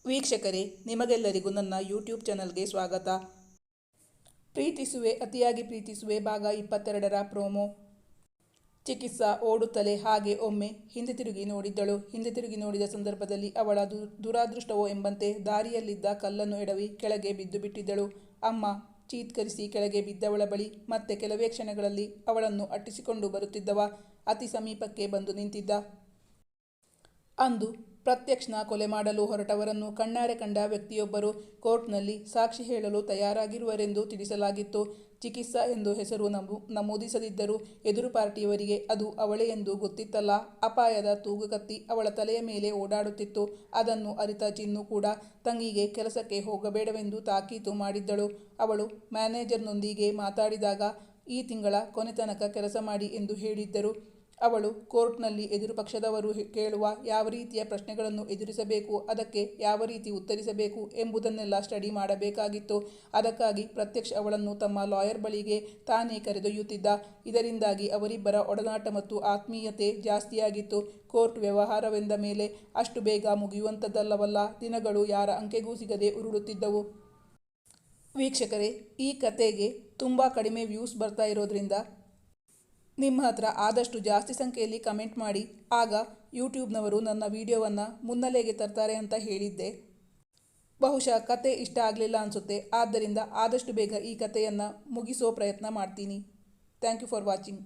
ವೀಕ್ಷಕರೇ, ನಿಮಗೆಲ್ಲರಿಗೂ ನನ್ನ ಯೂಟ್ಯೂಬ್ ಚಾನಲ್ಗೆ ಸ್ವಾಗತ. ಪ್ರೀತಿಸುವೆ ಅತಿಯಾಗಿ ಪ್ರೀತಿಸುವೆ ಭಾಗ 22ರ ಪ್ರೋಮೋ. ಚಿಕಿತ್ಸಾ ಓಡುತ್ತಲೇ ಹಾಗೆ ಒಮ್ಮೆ ಹಿಂದೆ ತಿರುಗಿ ನೋಡಿದ್ದಳು. ಹಿಂದೆ ತಿರುಗಿ ನೋಡಿದ ಸಂದರ್ಭದಲ್ಲಿ ಅವಳ ದುರಾದೃಷ್ಟವೋ ಎಂಬಂತೆ ದಾರಿಯಲ್ಲಿದ್ದ ಕಲ್ಲನ್ನು ಎಡವಿ ಕೆಳಗೆ ಬಿದ್ದು ಬಿಟ್ಟಿದ್ದಳು. ಅಮ್ಮ ಚೀತ್ಕರಿಸಿ ಕೆಳಗೆ ಬಿದ್ದವಳ ಬಳಿ ಮತ್ತೆ ಕೆಲವೇ ಕ್ಷಣಗಳಲ್ಲಿ ಅವಳನ್ನು ಅಟ್ಟಿಸಿಕೊಂಡು ಬರುತ್ತಿದ್ದವ ಅತಿ ಸಮೀಪಕ್ಕೆ ಬಂದು ನಿಂತಿದ್ದ. ಅಂದು ಪ್ರತ್ಯಕ್ಷನ ಕೊಲೆ ಮಾಡಲು ಹೊರಟವರನ್ನು ಕಣ್ಣಾರೆ ಕಂಡ ವ್ಯಕ್ತಿಯೊಬ್ಬರು ಕೋರ್ಟ್ನಲ್ಲಿ ಸಾಕ್ಷಿ ಹೇಳಲು ತಯಾರಾಗಿರುವರೆಂದು ತಿಳಿಸಲಾಗಿತ್ತು. ಚಿಕಿತ್ಸಾ ಎಂದು ಹೆಸರು ನಮೂದಿಸದಿದ್ದರೂ ಎದುರು ಪಾರ್ಟಿಯವರಿಗೆ ಅದು ಅವಳೇ ಎಂದು ಗೊತ್ತಿತ್ತಲ್ಲ. ಅಪಾಯದ ತೂಗುಕತ್ತಿ ಅವಳ ತಲೆಯ ಮೇಲೆ ಓಡಾಡುತ್ತಿತ್ತು. ಅದನ್ನು ಅರಿತ ಚಿನ್ನು ಕೂಡ ತಂಗಿಗೆ ಕೆಲಸಕ್ಕೆ ಹೋಗಬೇಡವೆಂದು ತಾಕೀತು ಮಾಡಿದ್ದಳು. ಅವಳು ಮ್ಯಾನೇಜರ್ನೊಂದಿಗೆ ಮಾತಾಡಿದಾಗ ಈ ತಿಂಗಳ ಕೊನೆ ತನಕ ಕೆಲಸ ಮಾಡಿ ಎಂದು ಹೇಳಿದ್ದರು. ಅವಳು ಕೋರ್ಟ್ನಲ್ಲಿ ಎದುರು ಪಕ್ಷದವರು ಕೇಳುವ ಯಾವ ರೀತಿಯ ಪ್ರಶ್ನೆಗಳನ್ನು ಎದುರಿಸಬೇಕು, ಅದಕ್ಕೆ ಯಾವ ರೀತಿ ಉತ್ತರಿಸಬೇಕು ಎಂಬುದನ್ನೆಲ್ಲ ಸ್ಟಡಿ ಮಾಡಬೇಕಾಗಿತ್ತು. ಅದಕ್ಕಾಗಿ ಪ್ರತ್ಯಕ್ಷ ಅವಳನ್ನು ತಮ್ಮ ಲಾಯರ್ ಬಳಿಗೆ ತಾನೇ ಕರೆದೊಯ್ಯುತ್ತಿದ್ದ. ಇದರಿಂದಾಗಿ ಅವರಿಬ್ಬರ ಒಡನಾಟ ಮತ್ತು ಆತ್ಮೀಯತೆ ಜಾಸ್ತಿಯಾಗಿತ್ತು. ಕೋರ್ಟ್ ವ್ಯವಹಾರವೆಂದ ಮೇಲೆ ಅಷ್ಟು ಬೇಗ ಮುಗಿಯುವಂಥದ್ದಲ್ಲವಲ್ಲ. ದಿನಗಳು ಯಾರ ಅಂಕೆಗೂ ಸಿಗದೆ ಉರುಳುತ್ತಿದ್ದವು. ವೀಕ್ಷಕರೇ, ಈ ಕತೆಗೆ ತುಂಬ ಕಡಿಮೆ ವ್ಯೂಸ್ ಬರ್ತಾ ಇರೋದ್ರಿಂದ ನಿಮ್ಮ ಹತ್ರ ಆದಷ್ಟು ಜಾಸ್ತಿ ಸಂಖ್ಯೆಯಲ್ಲಿ ಕಮೆಂಟ್ ಮಾಡಿ. ಆಗ ಯೂಟ್ಯೂಬ್ನವರು ನನ್ನ ವಿಡಿಯೋವನ್ನು ಮುನ್ನೆಲೆಗೆ ತರ್ತಾರೆ ಅಂತ ಹೇಳಿದ್ದೆ. ಬಹುಶಃ ಕತೆ ಇಷ್ಟ ಆಗಲಿಲ್ಲ ಅನಿಸುತ್ತೆ. ಆದ್ದರಿಂದ ಆದಷ್ಟು ಬೇಗ ಈ ಕತೆಯನ್ನು ಮುಗಿಸೋ ಪ್ರಯತ್ನ ಮಾಡ್ತೀನಿ. Thank you for watching.